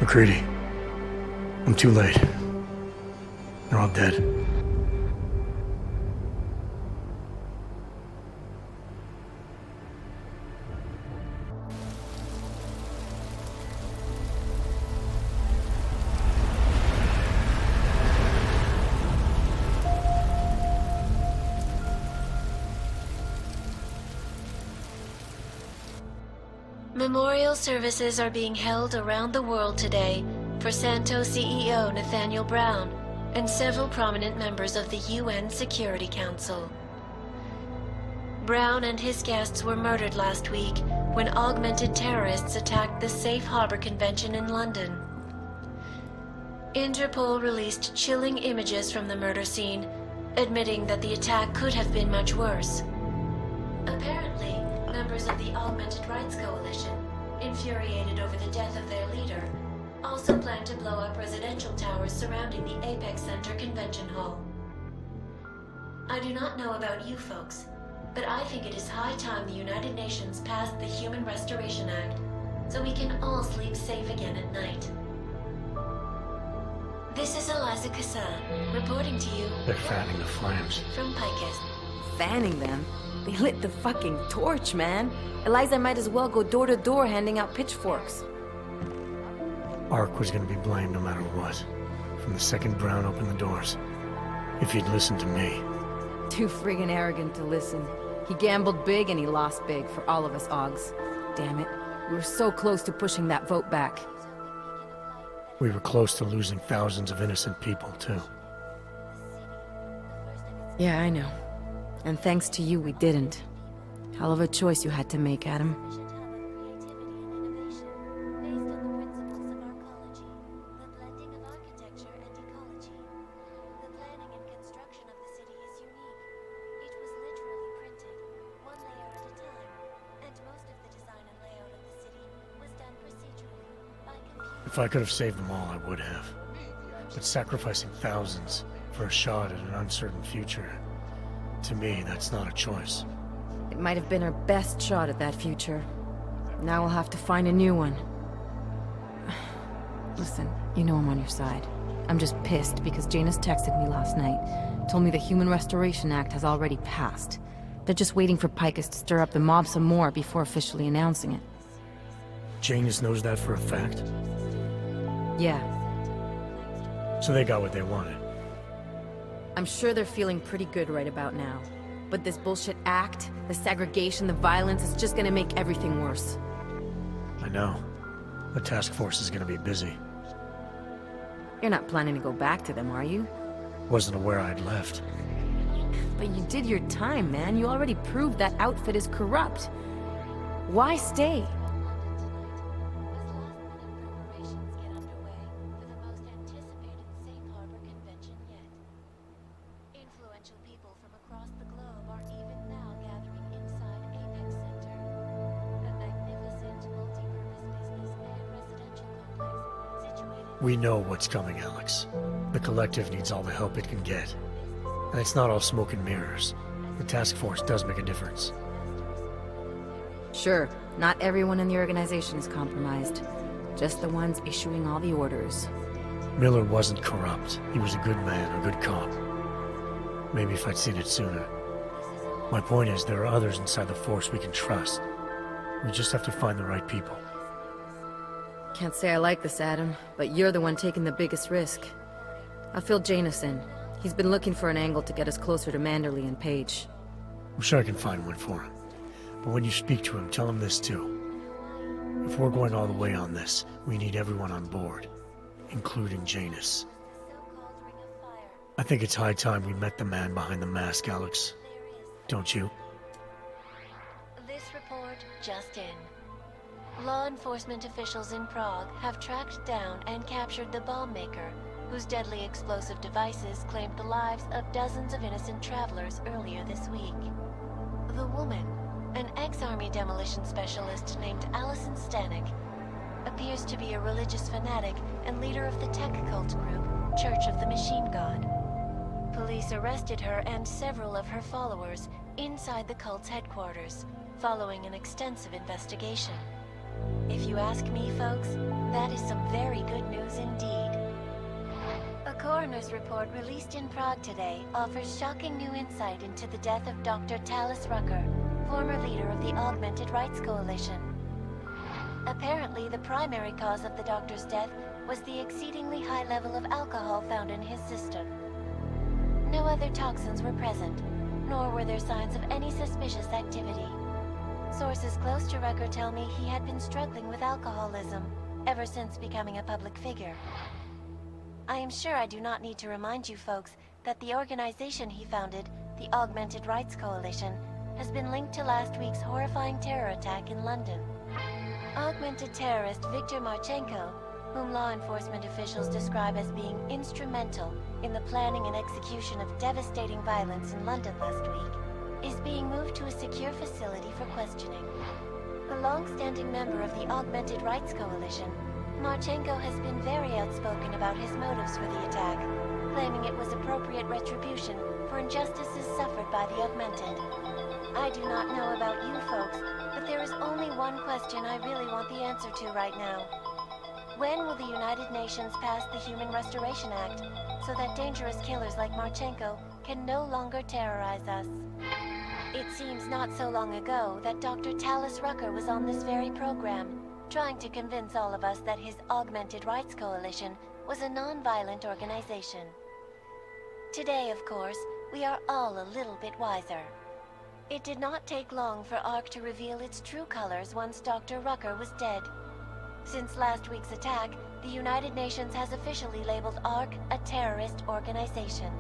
McCready, I'm too late. They're all dead. Memorial services are being held around the world today for Santos CEO Nathaniel Brown and several prominent members of the UN Security Council. Brown and his guests were murdered last week when augmented terrorists attacked the Safe Harbor Convention in London. Interpol released chilling images from the murder scene, admitting that the attack could have been much worse. Apparently, members of the Augmented Rights Coalition, infuriated over the death of their leader, also plan to blow up residential towers surrounding the Apex Center Convention Hall. I do not know about you folks, but I think it is high time the United Nations passed the Human Restoration Act so we can all sleep safe again at night. This is Eliza Cassan, reporting to you. They're fanning the flames. From Picus. Fanning them? They lit the fucking torch, man. Eliza might as well go door to door handing out pitchforks. Ark was gonna be blamed no matter what. From the second Brown opened the doors. If he'd listened to me. Too friggin' arrogant to listen. He gambled big and he lost big for all of us Augs. Damn it. We were so close to pushing that vote back. We were close to losing thousands of innocent people, too. Yeah, I know. And thanks to you, we didn't. Hell of a choice you had to make, Adam. If I could have saved them all, I would have. But sacrificing thousands for a shot at an uncertain future, to me, that's not a choice. It might have been our best shot at that future. Now we'll have to find a new one. Listen, you know I'm on your side. I'm just pissed because Janus texted me last night. Told me the Human Restoration Act has already passed. They're just waiting for Picus to stir up the mob some more before officially announcing it. Janus knows that for a fact? Yeah. So they got what they wanted. I'm sure they're feeling pretty good right about now. But this bullshit act, the segregation, the violence, is just gonna make everything worse. I know. The task force is gonna be busy. You're not planning to go back to them, are you? Wasn't aware I'd left. But you did your time, man. You already proved that outfit is corrupt. Why stay? We know what's coming, Alex. The Collective needs all the help it can get. And it's not all smoke and mirrors. The task force does make a difference. Sure, not everyone in the organization is compromised. Just the ones issuing all the orders. Miller wasn't corrupt. He was a good man, a good cop. Maybe if I'd seen it sooner. My point is, there are others inside the force we can trust. We just have to find the right people. Can't say I like this, Adam, but you're the one taking the biggest risk. I'll fill Janus in. He's been looking for an angle to get us closer to Manderley and Page. I'm sure I can find one for him. But when you speak to him, tell him this too. If we're going all the way on this, we need everyone on board, including Janus. I think it's high time we met the man behind the mask, Alex. Don't you? This report just in. Law enforcement officials in Prague have tracked down and captured the bomb maker, whose deadly explosive devices claimed the lives of dozens of innocent travelers earlier this week. The woman, an ex-army demolition specialist named Allison Stanek, appears to be a religious fanatic and leader of the tech cult group, Church of the Machine God. Police arrested her and several of her followers inside the cult's headquarters, following an extensive investigation. If you ask me, folks, that is some very good news indeed. A coroner's report released in Prague today offers shocking new insight into the death of Dr. Talis Rucker, former leader of the Augmented Rights Coalition. Apparently, the primary cause of the doctor's death was the exceedingly high level of alcohol found in his system. No other toxins were present, nor were there signs of any suspicious activity. Sources close to Rucker tell me he had been struggling with alcoholism ever since becoming a public figure. I am sure I do not need to remind you folks that the organization he founded, the Augmented Rights Coalition, has been linked to last week's horrifying terror attack in London. Augmented terrorist Viktor Marchenko, whom law enforcement officials describe as being instrumental in the planning and execution of devastating violence in London last week, is being moved to a secure facility for questioning. A long-standing member of the Augmented Rights Coalition, Marchenko has been very outspoken about his motives for the attack, claiming it was appropriate retribution for injustices suffered by the Augmented. I do not know about you folks, but there is only one question I really want the answer to right now. When will the United Nations pass the Human Restoration Act so that dangerous killers like Marchenko can no longer terrorize us? It seems not so long ago that Dr. Talis Rucker was on this very program, trying to convince all of us that his Augmented Rights Coalition was a non-violent organization. Today, of course, we are all a little bit wiser. It did not take long for ARC to reveal its true colors once Dr. Rucker was dead. Since last week's attack, the United Nations has officially labeled ARC a terrorist organization.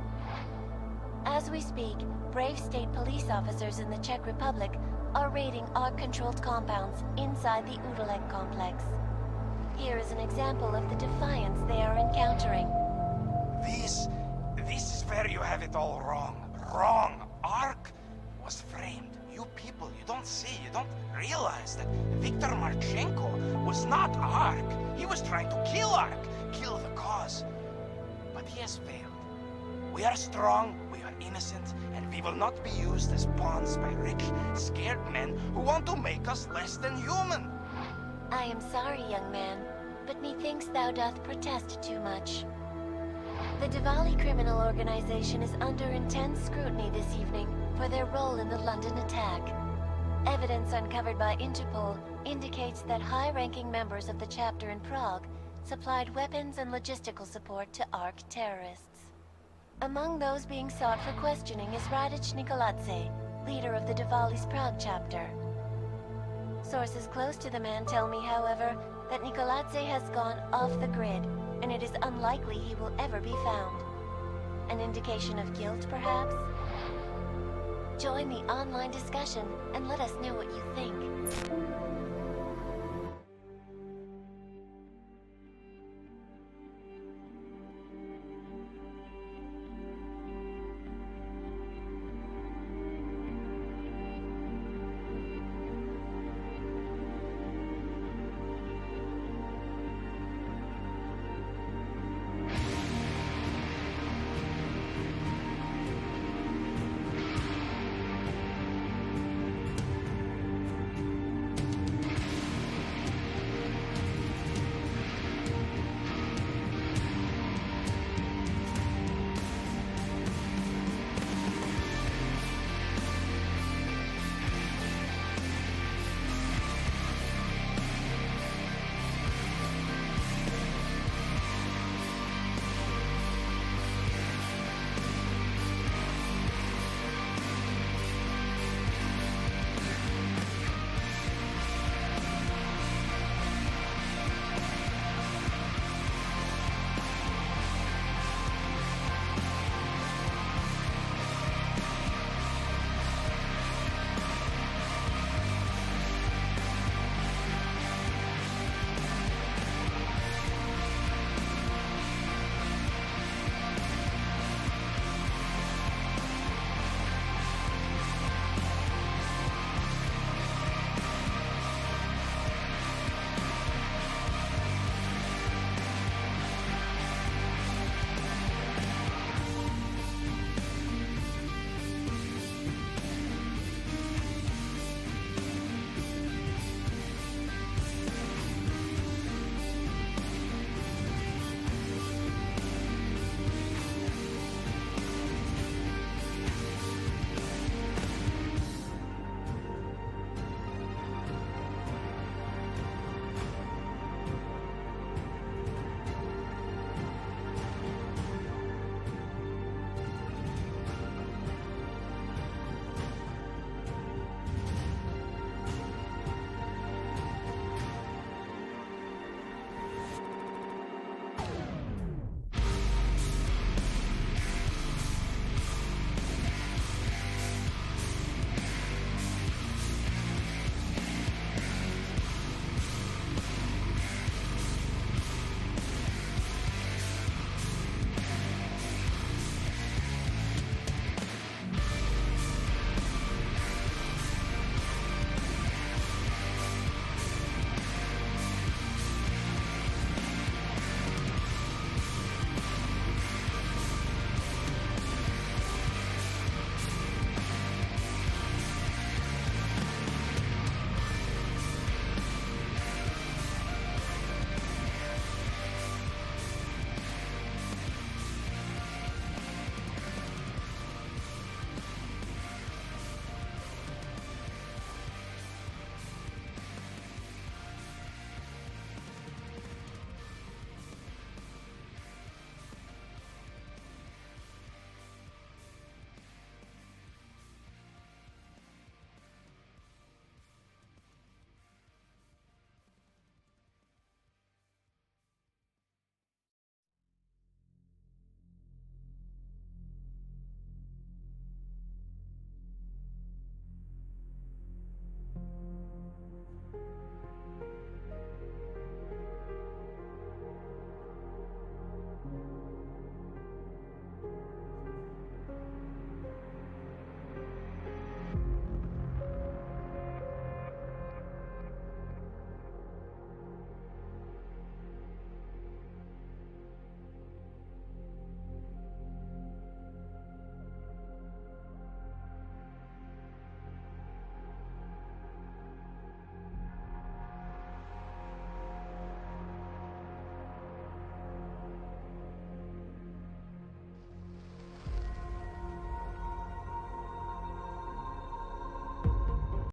As we speak, brave state police officers in the Czech Republic are raiding ARC-controlled compounds inside the Udaleg complex. Here is an example of the defiance they are encountering. This is where you have it all wrong. Wrong. ARC was framed. You people, you don't see, you don't realize that Viktor Marchenko was not ARC. He was trying to kill ARC, kill the cause. But he has failed. We are strong, we are innocent, and we will not be used as pawns by rich, scared men who want to make us less than human. I am sorry, young man, but methinks thou doth protest too much. The Diwali criminal organization is under intense scrutiny this evening for their role in the London attack. Evidence uncovered by Interpol indicates that high-ranking members of the chapter in Prague supplied weapons and logistical support to ARC terrorists. Among those being sought for questioning is Radic Nikoladze, leader of the Diwali's Prague chapter. Sources close to the man tell me, however, that Nikoladze has gone off the grid, and it is unlikely he will ever be found. An indication of guilt, perhaps? Join the online discussion and let us know what you think.